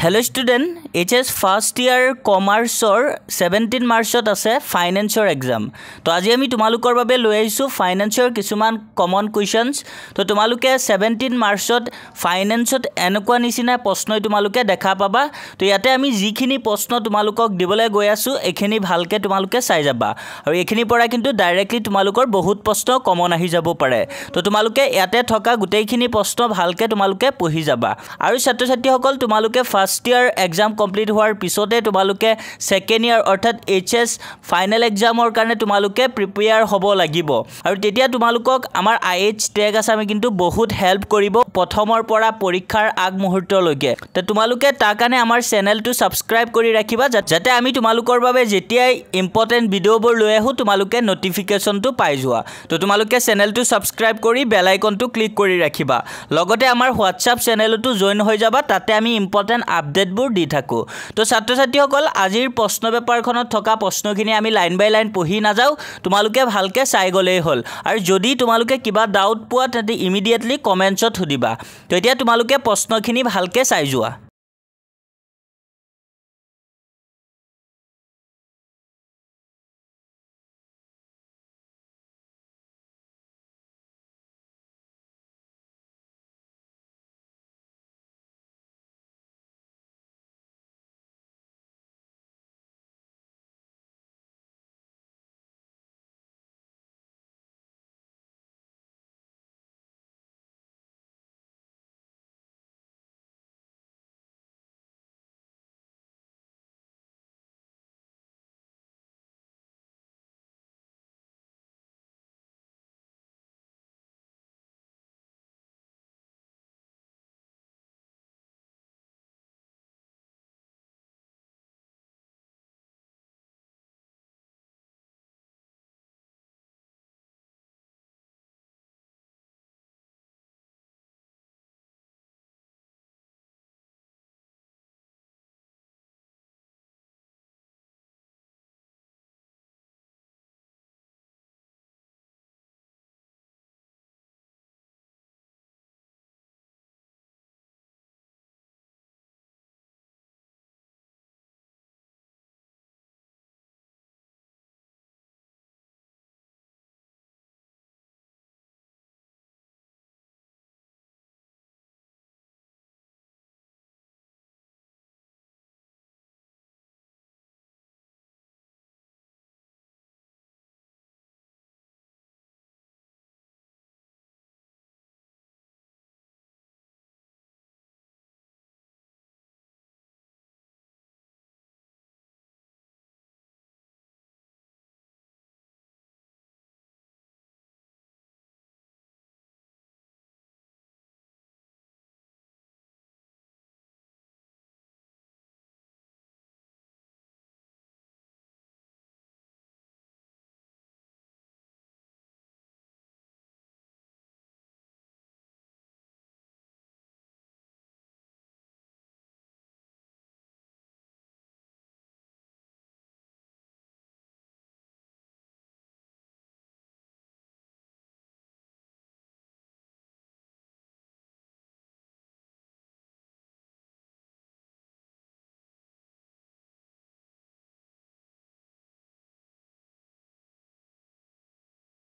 Hello student, HS first year commerce or 17 Marchত আছে ফাইনেন্সৰ exam তো আজি আমি তোমালোকৰ বাবে লৈ আহিছো ফাইনেন্সৰ কিছুমান কমন কোৱেশ্চনছ তো তোমালোকে 17 মাৰ্চত ফাইনেন্সত এনেকুৱা নিচিনা প্ৰশ্নই তোমালোকে দেখা পাবা তো ইয়াতে আমি যিখিনি প্ৰশ্ন তোমালোকক দিবলৈ গৈ আছো এখিনি ভালকে তোমালোকে চাই যাবা আৰু এখিনি পৰা কিন্তু ডাইৰেক্টলি তোমালোকৰ বহুত প্ৰশ্ন কমন আহি যাব পাৰে তো তোমালোকে ইয়াতে থকা গোটেইখিনি প্ৰশ্ন ভালকে তোমালোকে পঢ়ি যাবা আৰু ছাত্ৰ-ছাত্ৰীসকল তোমালোকে ফাৰ্ষ্ট ইয়াৰ এক্সাম কমপ্লিট হোৱাৰ পিছতে তোমালোকে সেকেন্ড ইয়াৰ অৰ্থাৎ HS ফাইনেল এক্সামৰ কাৰণে তোমালোকে প্ৰিপেয়াৰ হ'ব লাগিব আৰু তেতিয়া তোমালোকক আমাৰ IH টেগ আসামে কিন্তু বহুত হেল্প কৰিব প্ৰথমৰ পৰা পৰীক্ষাৰ আগ মুহূৰ্তলৈকে তো তোমালোকে তাৰ কাৰণে আমাৰ চেনেলটো সাবস্ক্ৰাইব কৰি ৰাখিবা যাতে আমি তোমালোকৰ বাবে যেতিয়াই ইম্পৰ্টেন্ট ভিডিওবোৰ লৈ আহো তোমালোকে নটিফিকেশনটো পাই যোৱা তো তোমালোকে চেনেলটো সাবস্ক্ৰাইব কৰি বেল আইকনটো ক্লিক কৰি ৰাখিবা লগতে আমাৰ WhatsApp চেনেলটো জয়েন হৈ যাবা তাতে আমি ইম্পৰ্টেন্ট আপডেটবোৰ দি থাকো তো ছাত্ৰ-ছাত্ৰীসকল আজিৰ প্ৰশ্ন পেপাৰখনত থকা প্ৰশ্নখিনি আমি লাইন বাই লাইন পঢ়ি না যাও তোমালোকে ভালকে চাই গলেই হল আৰু যদি তোমালোকে কিবা ডাউট পোৱা তেন্তে ইমিডিয়েটলি কমেন্টছত সুধিবা তো এতিয়া তোমালোকে প্ৰশ্নখিনি ভালকে চাই যোৱা